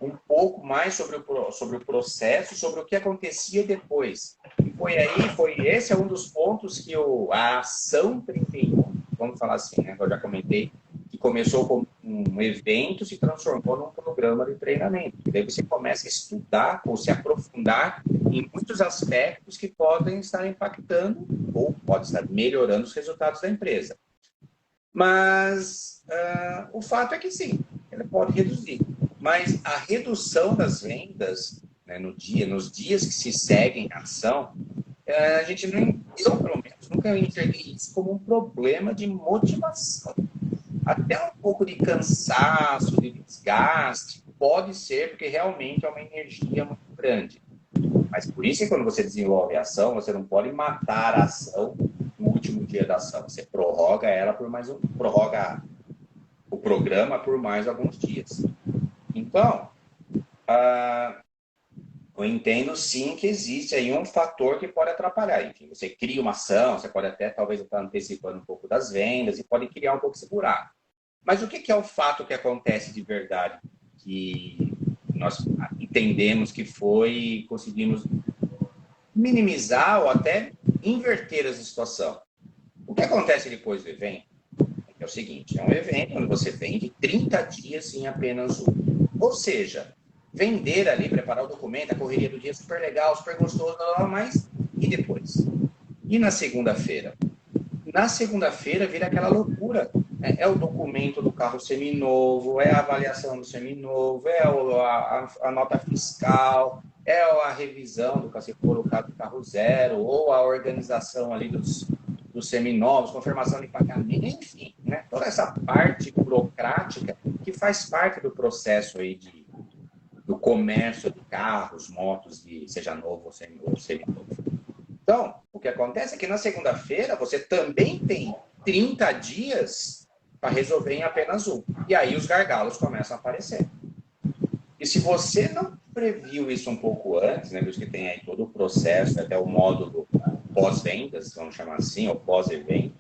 Speaker 1: um pouco mais sobre o processo, sobre o que acontecia depois. E esse é um dos pontos que a Ação 31, vamos falar assim, né, que eu já comentei, que começou como um evento, se transformou num programa de treinamento. E daí você começa a estudar ou se aprofundar em muitos aspectos que podem estar impactando ou pode estar melhorando os resultados da empresa. Mas o fato é que sim, ele pode reduzir. Mas a redução das vendas, né, nos dias que se seguem a ação, a gente não, eu pelo menos, nunca enxerguei isso como um problema de motivação. Até um pouco de cansaço, de desgaste, pode ser, porque realmente é uma energia muito grande. Mas por isso que quando você desenvolve a ação, você não pode matar a ação no último dia da ação. Você prorroga ela prorroga o programa por mais alguns dias. Então, eu entendo sim que existe aí um fator que pode atrapalhar. Enfim, você cria uma ação, você pode até talvez estar antecipando um pouco das vendas e pode criar um pouco esse buraco. Mas o que é o fato que acontece de verdade que nós entendemos que conseguimos minimizar ou até inverter essa situação? O que acontece depois do evento é o seguinte, é um evento onde você vende 30 dias em apenas um. Ou seja, vender ali, preparar o documento, a correria do dia super legal, super gostoso, mas e depois? E na segunda-feira? Na segunda-feira vira aquela loucura. É o documento do carro seminovo, é a avaliação do seminovo, é a nota fiscal, é a revisão do se for o caso do carro zero, ou a organização ali dos seminovos, confirmação de pagamento, enfim, né? Toda essa parte burocrática que faz parte do processo aí do comércio de carros, motos, seja novo ou seminovo. Então, o que acontece é que na segunda-feira você também tem 30 dias para resolver em apenas um. E aí os gargalos começam a aparecer. E se você não previu isso um pouco antes, né, visto que tem aí todo o processo, até o módulo pós-vendas, vamos chamar assim, ou pós-evento,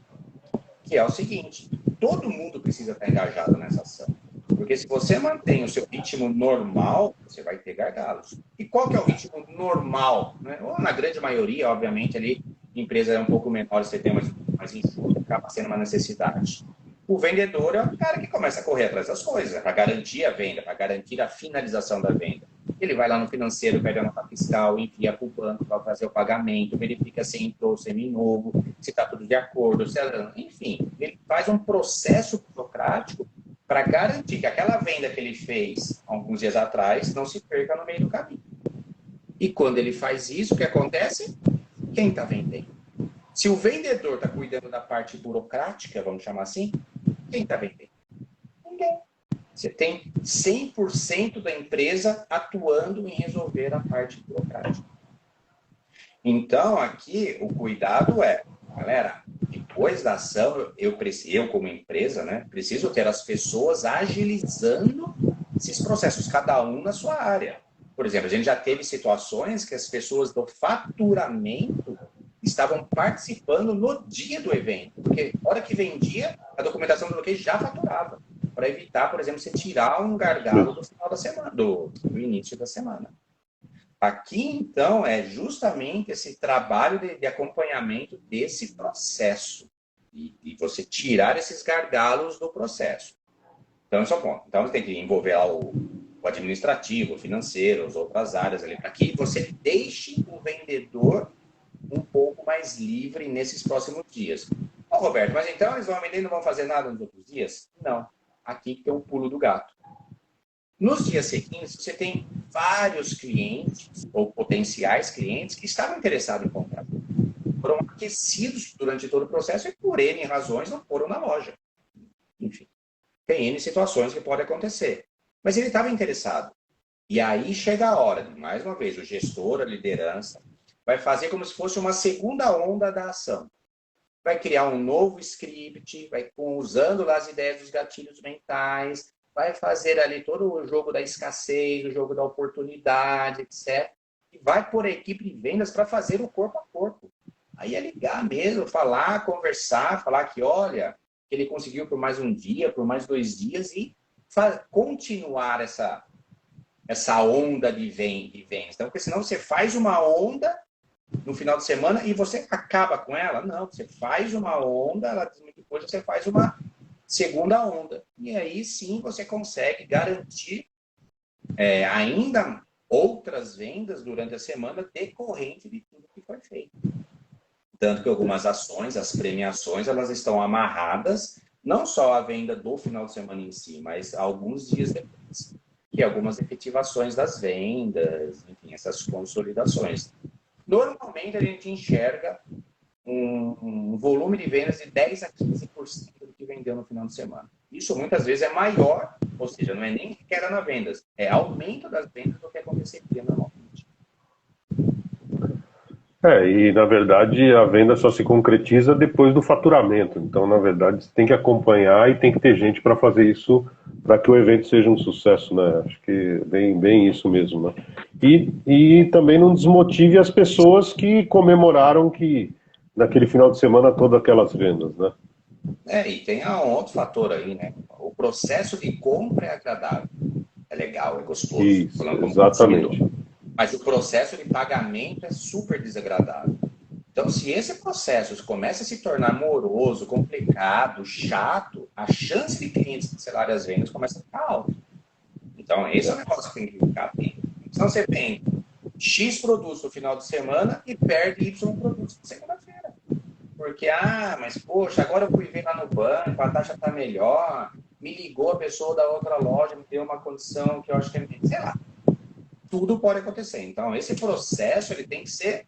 Speaker 1: que é o seguinte, todo mundo precisa estar engajado nessa ação. Porque se você mantém o seu ritmo normal, você vai ter gargalos. E qual que é o ritmo normal? Né? Ou na grande maioria, obviamente, ali, empresa é um pouco menor, você tem mais enxuto, acaba sendo uma necessidade. O vendedor é o cara que começa a correr atrás das coisas, para garantir a venda, para garantir a finalização da venda. Ele vai lá no financeiro, pede a nota fiscal, envia para o banco para fazer o pagamento, verifica se entrou seminovo, se está tudo de acordo, enfim, ele faz um processo burocrático para garantir que aquela venda que ele fez alguns dias atrás não se perca no meio do caminho. E quando ele faz isso, o que acontece? Quem está vendendo? Se o vendedor está cuidando da parte burocrática, vamos chamar assim, quem está vendendo? Ninguém. Você tem 100% da empresa atuando em resolver a parte burocrática. Então, aqui, o cuidado é, galera, depois da ação, eu como empresa, né, preciso ter as pessoas agilizando esses processos, cada um na sua área. Por exemplo, a gente já teve situações que as pessoas do faturamento estavam participando no dia do evento, porque na hora que vendia, a documentação do bloqueio já faturava, para evitar, por exemplo, você tirar um gargalo do final da semana, do início da semana. Aqui, então, é justamente esse trabalho de acompanhamento desse processo e você tirar esses gargalos do processo. Então, esse é o ponto. Então, você tem que envolver lá o administrativo, o financeiro, as outras áreas ali, para que você deixe o vendedor um pouco mais livre nesses próximos dias. Ô, Roberto, mas então eles vão vender e não vão fazer nada nos outros dias? Não. Aqui tem o pulo do gato. Nos dias seguintes, você tem vários clientes ou potenciais clientes que estavam interessados em comprar. Foram aquecidos durante todo o processo e, por N razões, não foram na loja. Enfim, tem N situações que podem acontecer. Mas ele estava interessado. E aí chega a hora, mais uma vez, o gestor, a liderança, vai fazer como se fosse uma segunda onda da ação. Vai criar um novo script, vai usando lá as ideias dos gatilhos mentais, vai fazer ali todo o jogo da escassez, o jogo da oportunidade, etc. E vai pôr a equipe de vendas para fazer o corpo a corpo. Aí é ligar mesmo, falar, conversar, falar que, olha, que ele conseguiu por mais um dia, por mais 2 dias e continuar essa onda de vendas. Então, porque senão você faz uma onda no final de semana e você acaba com ela. Não, você faz uma onda, depois você faz uma segunda onda. E aí sim você consegue garantir ainda outras vendas durante a semana decorrente de tudo que foi feito. Tanto que algumas ações, as premiações, elas estão amarradas, não só à venda do final de semana em si, mas alguns dias depois. Que algumas efetivações das vendas, enfim, essas consolidações. Normalmente a gente enxerga um volume de vendas de 10 a 15% do que vendeu no final de semana. Isso muitas vezes é maior, ou seja, não é nem queda nas vendas, é aumento das vendas do que aconteceria normalmente.
Speaker 2: E na verdade a venda só se concretiza depois do faturamento. Então, na verdade, você tem que acompanhar e tem que ter gente para fazer isso para que o evento seja um sucesso, né? Acho que bem isso mesmo, né? E também não desmotive as pessoas que comemoraram que naquele final de semana todas aquelas vendas, né?
Speaker 1: E tem um outro fator aí, né? O processo de compra é agradável, é legal, é gostoso,
Speaker 2: Isso,
Speaker 1: falando como
Speaker 2: exatamente.
Speaker 1: consumidor. Mas o processo de pagamento é super desagradável. Então, se esse processo começa a se tornar moroso, complicado, chato, a chance de clientes cancelarem as vendas começa a ficar alta. Então, esse é o negócio que tem que ficar atento. Senão você vende X produtos no final de semana e perde Y produtos na segunda-feira. Porque, mas poxa, agora eu fui ver lá no banco, a taxa está melhor, me ligou a pessoa da outra loja, me deu uma condição que eu acho que é, sei lá. Tudo pode acontecer. Então, esse processo ele tem que ser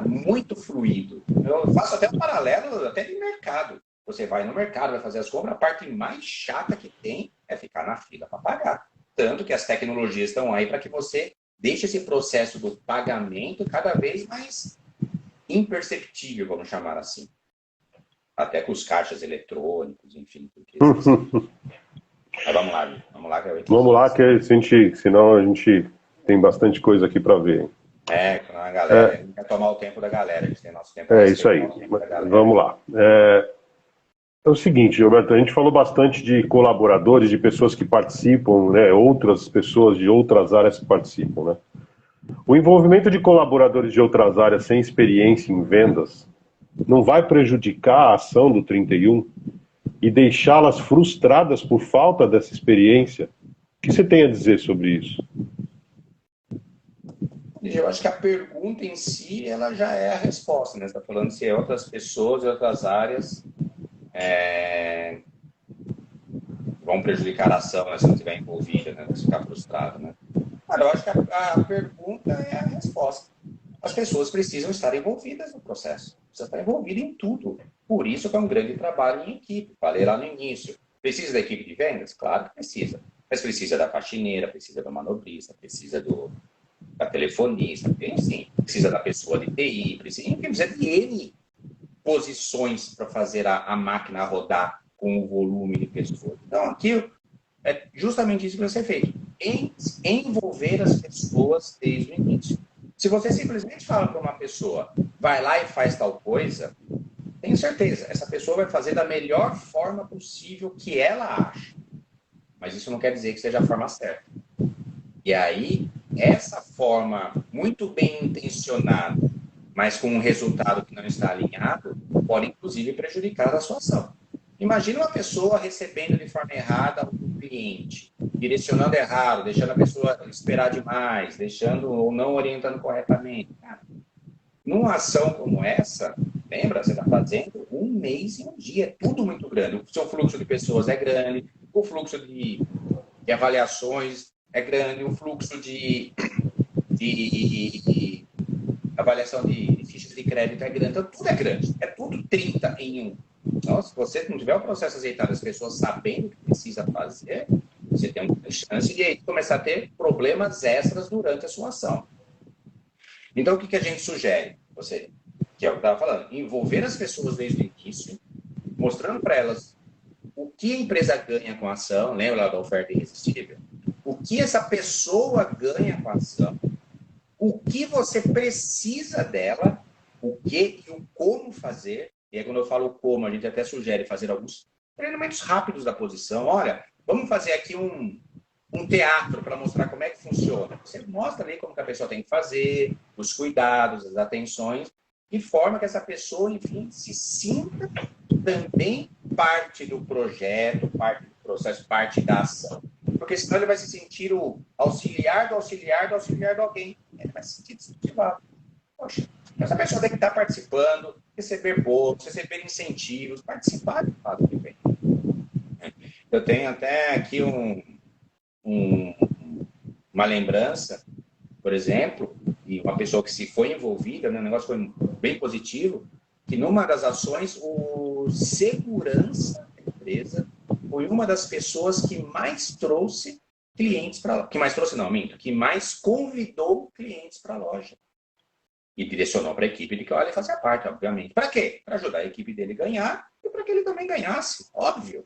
Speaker 1: muito fluido. Eu faço até um paralelo até de mercado. Você vai no mercado, vai fazer as compras, a parte mais chata que tem é ficar na fila para pagar. Tanto que as tecnologias estão aí para que você deixe esse processo do pagamento cada vez mais imperceptível, vamos chamar assim. Até com os caixas eletrônicos, enfim. Porque... Mas vamos lá.
Speaker 2: Vamos lá, senão a gente tem bastante coisa aqui para ver.
Speaker 1: A galera quer tomar o tempo da galera, a gente tem nosso tempo.
Speaker 2: Isso aí, vamos lá. É o seguinte, Roberto, a gente falou bastante de colaboradores, de pessoas que participam, né, outras pessoas de outras áreas que participam, né? O envolvimento de colaboradores de outras áreas sem experiência em vendas não vai prejudicar a ação do 31 e deixá-las frustradas por falta dessa experiência? O que você tem a dizer sobre isso?
Speaker 1: Eu acho que a pergunta em si, ela já é a resposta, né? Você está falando se outras pessoas, outras áreas vão prejudicar a ação, né, se não estiver envolvida, né? Se ficar frustrado, né? Cara, eu acho que a pergunta é a resposta. As pessoas precisam estar envolvidas no processo. Precisam estar envolvidas em tudo. Por isso que é um grande trabalho em equipe. Falei lá no início. Precisa da equipe de vendas? Claro que precisa. Mas precisa da faxineira, precisa do manobrista, precisa da telefonista, enfim. precisa da pessoa de TI, precisa de N posições para fazer a máquina rodar com o volume de pessoas. Então, aqui é justamente isso que vai ser feito. Envolver as pessoas desde o início. Se você simplesmente fala para uma pessoa, vai lá e faz tal coisa, tenho certeza, essa pessoa vai fazer da melhor forma possível que ela acha. Mas isso não quer dizer que seja a forma certa. E aí, essa forma muito bem intencionada, mas com um resultado que não está alinhado, pode inclusive prejudicar a sua ação. Imagina uma pessoa recebendo de forma errada um cliente, direcionando errado, deixando a pessoa esperar demais, deixando ou não orientando corretamente. Numa ação como essa, lembra, você está fazendo um mês e um dia, é tudo muito grande. O seu fluxo de pessoas é grande, o fluxo de avaliações é grande, o fluxo de avaliação de fichas de crédito é grande, então tudo é grande, é tudo 30 em um. Então, se você não tiver o processo azeitado, as pessoas sabendo o que precisa fazer, você tem uma chance de começar a ter problemas extras durante a sua ação. Então, o que a gente sugere? Você, que é o que eu estava falando, envolver as pessoas desde o início, mostrando para elas o que a empresa ganha com a ação, lembra lá da oferta irresistível? O que essa pessoa ganha com a ação, o que você precisa dela, o que e o como fazer. E aí, quando eu falo como, a gente até sugere fazer alguns treinamentos rápidos da posição. Olha, vamos fazer aqui um teatro para mostrar como é que funciona. Você mostra ali como que a pessoa tem que fazer, os cuidados, as atenções, de forma que essa pessoa, enfim, se sinta também parte do projeto, parte do processo, parte da ação. Porque senão ele vai se sentir o auxiliar do auxiliar do auxiliar de alguém. Ele vai se sentir desmotivado. Poxa, essa pessoa tem que estar participando, receber bônus, receber incentivos, participar de fato do evento. Eu tenho até aqui uma lembrança, por exemplo, de uma pessoa que se foi envolvida, né, o negócio foi bem positivo, que numa das ações, o segurança da empresa foi uma das pessoas que mais trouxe clientes para que mais trouxe, não, minto, que mais convidou clientes para a loja. E direcionou para a equipe de que ele fazia parte, obviamente. Para quê? Para ajudar a equipe dele a ganhar e para que ele também ganhasse, óbvio.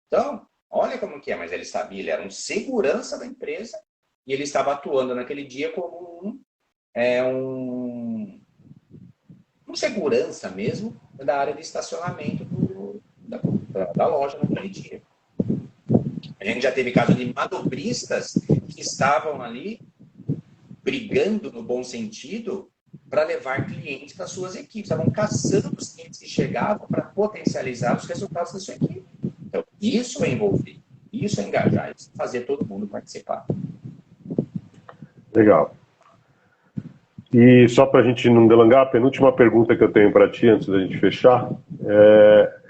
Speaker 1: Então, olha como que é, mas ele sabia, ele era um segurança da empresa e ele estava atuando naquele dia como um segurança mesmo da área de estacionamento da loja naquele dia. A gente já teve caso de manobristas que estavam ali brigando no bom sentido para levar clientes para suas equipes. Estavam caçando os clientes que chegavam para potencializar os resultados da sua equipe. Então, isso é envolver, isso é engajar, isso é fazer todo mundo participar.
Speaker 2: Legal. E só para a gente não delongar, a penúltima pergunta que eu tenho para ti, antes da gente fechar,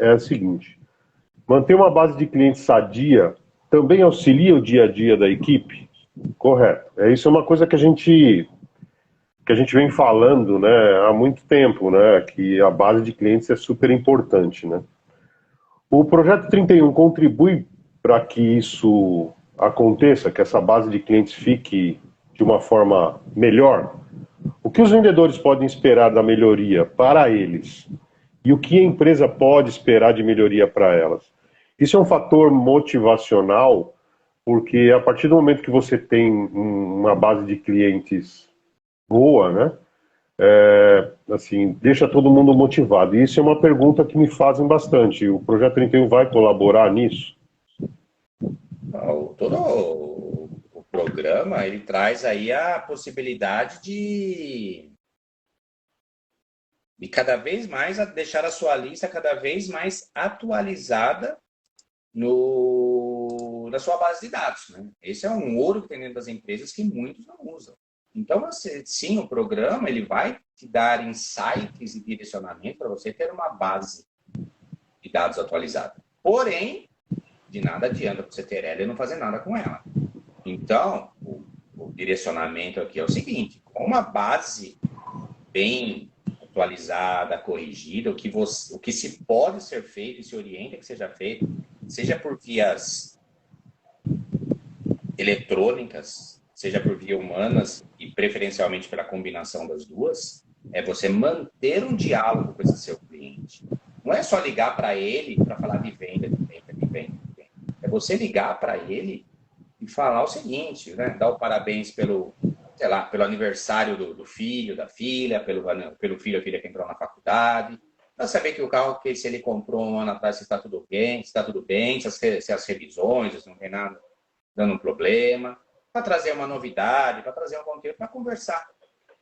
Speaker 2: é a seguinte. Manter uma base de clientes sadia também auxilia o dia a dia da equipe? Correto. Isso é uma coisa que a gente vem falando, né, há muito tempo, né, que a base de clientes é super importante, né? O Projeto 31 contribui para que isso aconteça, que essa base de clientes fique de uma forma melhor? O que os vendedores podem esperar da melhoria para eles? E o que a empresa pode esperar de melhoria para elas? Isso é um fator motivacional, porque a partir do momento que você tem uma base de clientes boa, né? Assim, deixa todo mundo motivado. E isso é uma pergunta que me fazem bastante. O Projeto 31 vai colaborar nisso?
Speaker 1: Todo o programa, ele traz aí a possibilidade de cada vez mais deixar a sua lista cada vez mais atualizada na sua base de dados, né? Esse é um ouro que tem dentro das empresas que muitos não usam. Então, sim, o programa ele vai te dar insights e direcionamento para você ter uma base de dados atualizada. Porém, de nada adianta você ter ela e não fazer nada com ela. Então, o direcionamento aqui é o seguinte: com uma base bem atualizada, corrigida, o que se pode ser feito e se orienta que seja feito, seja por vias eletrônicas, seja por via humanas e preferencialmente pela combinação das duas, é você manter um diálogo com esse seu cliente. Não é só ligar para ele para falar de venda, de venda, de venda, de venda. É você ligar para ele e falar o seguinte, né? Dar o parabéns pelo, sei lá, pelo aniversário do filho, da filha, pelo filho ou filha que entrou na faculdade, para saber que o carro que se ele comprou um ano atrás, se está tudo bem, se as revisões, se não tem nada dando um problema, para trazer uma novidade, para trazer um conteúdo, para conversar.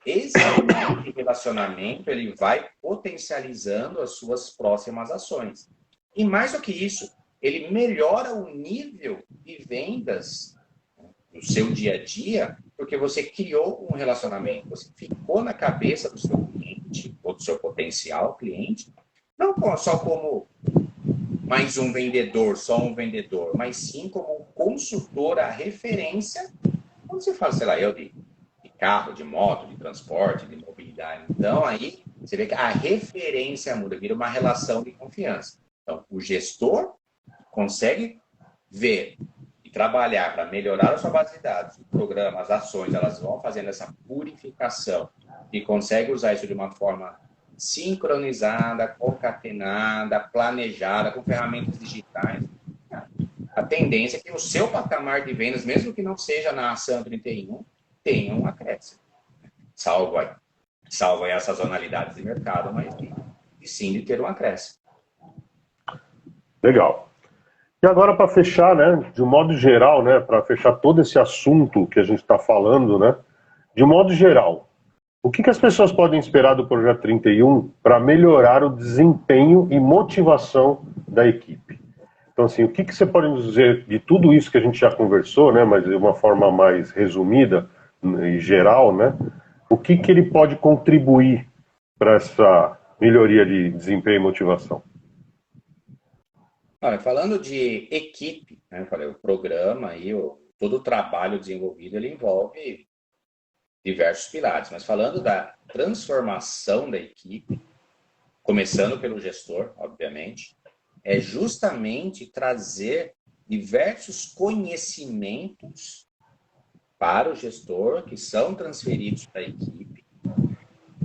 Speaker 1: Esse tipo de relacionamento, ele vai potencializando as suas próximas ações. E mais do que isso, ele melhora o nível de vendas no seu dia a dia, porque você criou um relacionamento, você ficou na cabeça do seu cliente, ou do seu potencial cliente, não só como mais um vendedor, só um vendedor, mas sim como um consultor, a referência, quando você fala, sei lá, de carro, de moto, de transporte, de mobilidade. Então, aí, você vê que a referência muda, vira uma relação de confiança. Então, o gestor consegue ver e trabalhar para melhorar a sua base de dados, o programa, as ações, elas vão fazendo essa purificação e consegue usar isso de uma forma sincronizada, concatenada, planejada, com ferramentas digitais. A tendência é que o seu patamar de vendas, mesmo que não seja na ação 31, tenha um acréscimo. Salvo aí as sazonalidades de mercado, mas sim de ter um acréscimo.
Speaker 2: Legal. E agora, para fechar, né, de um modo geral, né, para fechar todo esse assunto que a gente está falando, né, de um modo geral, o que as pessoas podem esperar do Projeto 31 para melhorar o desempenho e motivação da equipe? Então, assim, o que você pode nos dizer de tudo isso que a gente já conversou, né, mas de uma forma mais resumida e geral, né, o que ele pode contribuir para essa melhoria de desempenho e motivação?
Speaker 1: Olha, falando de equipe, né, eu falei, o programa e todo o trabalho desenvolvido, ele envolve diversos pilares, mas falando da transformação da equipe, começando pelo gestor, obviamente, é justamente trazer diversos conhecimentos para o gestor que são transferidos para a equipe,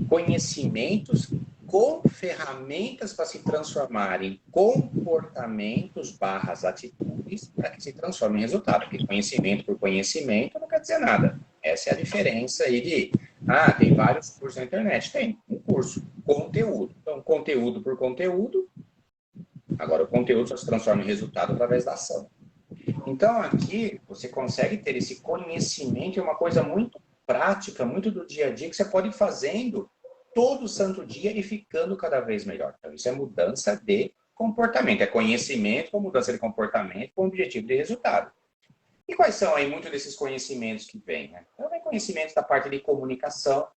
Speaker 1: conhecimentos com ferramentas para se transformar em comportamentos / atitudes para que se transforme em resultado. Porque conhecimento por conhecimento não quer dizer nada. Essa é a diferença aí de, tem vários cursos na internet. Tem um curso, conteúdo. Então, conteúdo por conteúdo. Agora, o conteúdo só se transforma em resultado através da ação. Então, aqui, você consegue ter esse conhecimento, é uma coisa muito prática, muito do dia a dia, que você pode ir fazendo todo santo dia e ficando cada vez melhor. Então, isso é mudança de comportamento, é conhecimento com mudança de comportamento com objetivo de resultado. E quais são aí muitos desses conhecimentos que vêm? Né? Então, vem conhecimentos da parte de comunicação,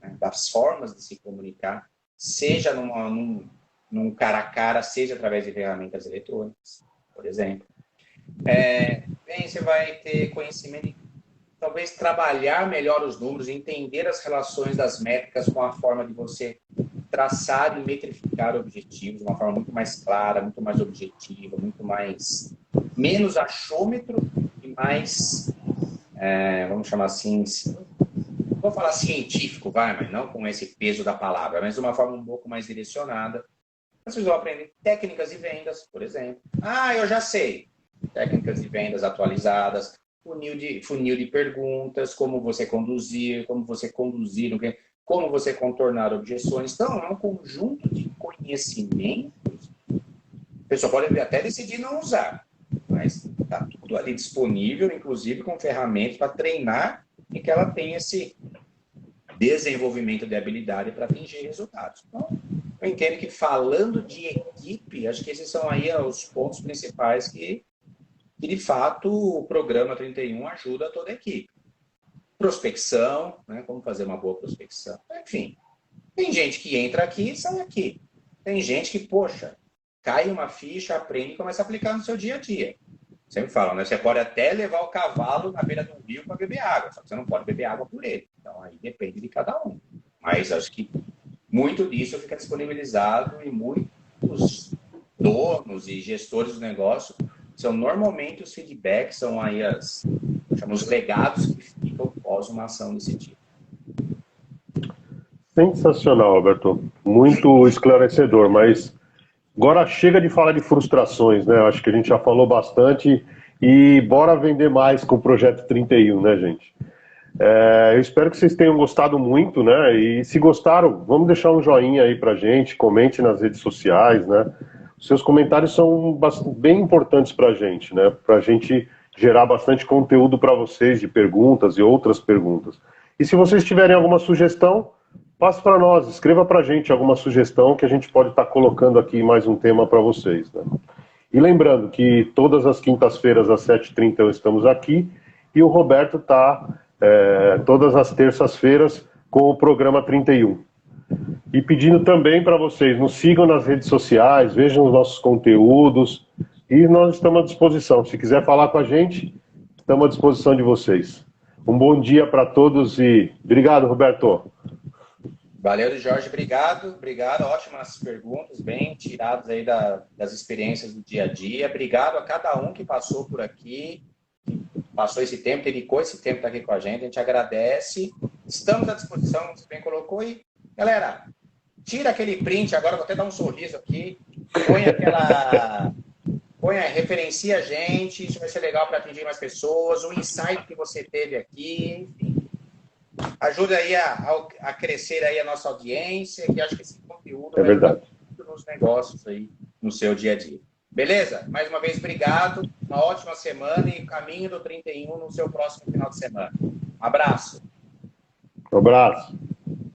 Speaker 1: né? Das formas de se comunicar, seja num cara a cara, seja através de ferramentas eletrônicas, por exemplo. Você vai ter conhecimento de talvez trabalhar melhor os números, entender as relações das métricas com a forma de você traçar e metrificar objetivos de uma forma muito mais clara, muito mais objetiva, muito mais menos achômetro e mais, vamos chamar assim, vou falar científico, mas não com esse peso da palavra, mas de uma forma um pouco mais direcionada. Vocês vão aprender técnicas de vendas, por exemplo. Eu já sei. Técnicas de vendas atualizadas, funil de perguntas, como você conduzir, como você contornar objeções. Então, é um conjunto de conhecimentos. A pessoa pode até decidir não usar, mas está tudo ali disponível, inclusive com ferramentas para treinar e que ela tenha esse desenvolvimento de habilidade para atingir resultados. Então, eu entendo que falando de equipe, acho que esses são aí os pontos principais que de fato, o programa 31 ajuda toda a equipe. Prospecção, né? Como fazer uma boa prospecção. Enfim, tem gente que entra aqui e sai aqui. Tem gente que, cai uma ficha, aprende e começa a aplicar no seu dia a dia. Sempre falam, né? Você pode até levar o cavalo na beira do rio para beber água, só que você não pode beber água por ele. Então, aí depende de cada um. Mas acho que muito disso fica disponibilizado e muitos donos e gestores do negócio são normalmente os feedbacks, são aí os legados que ficam após uma ação desse tipo.
Speaker 2: Sensacional, Alberto. Muito esclarecedor, mas agora chega de falar de frustrações, né? Acho que a gente já falou bastante e bora vender mais com o Projeto 31, né, gente? Eu espero que vocês tenham gostado muito, né? E se gostaram, vamos deixar um joinha aí pra gente, comente nas redes sociais, né? Os seus comentários são bem importantes pra gente, né? Pra gente gerar bastante conteúdo para vocês de perguntas e outras perguntas. E se vocês tiverem alguma sugestão, passe para nós, escreva para a gente alguma sugestão que a gente pode estar colocando aqui mais um tema para vocês, né? E lembrando que todas as quintas-feiras às 7h30 estamos aqui e o Roberto está todas as terças-feiras com o programa 31. E pedindo também para vocês, nos sigam nas redes sociais, vejam os nossos conteúdos e nós estamos à disposição. Se quiser falar com a gente, estamos à disposição de vocês. Um bom dia para todos e obrigado, Roberto.
Speaker 1: Valeu, Jorge, obrigado, ótimas perguntas, bem tiradas aí das experiências do dia a dia. Obrigado a cada um que passou por aqui, que passou esse tempo, dedicou esse tempo para estar aqui com a gente agradece. Estamos à disposição, como você bem colocou. E, galera, tira aquele print, agora vou até dar um sorriso aqui, referencia a gente, isso vai ser legal para atingir mais pessoas, o insight que você teve aqui, enfim. Ajuda aí a crescer aí a nossa audiência, que acho que esse conteúdo vai ajudar muito nos negócios aí, no seu dia a dia. Beleza? Mais uma vez, obrigado. Uma ótima semana e caminho do 31 no seu próximo final de semana. Um abraço.
Speaker 2: Um abraço.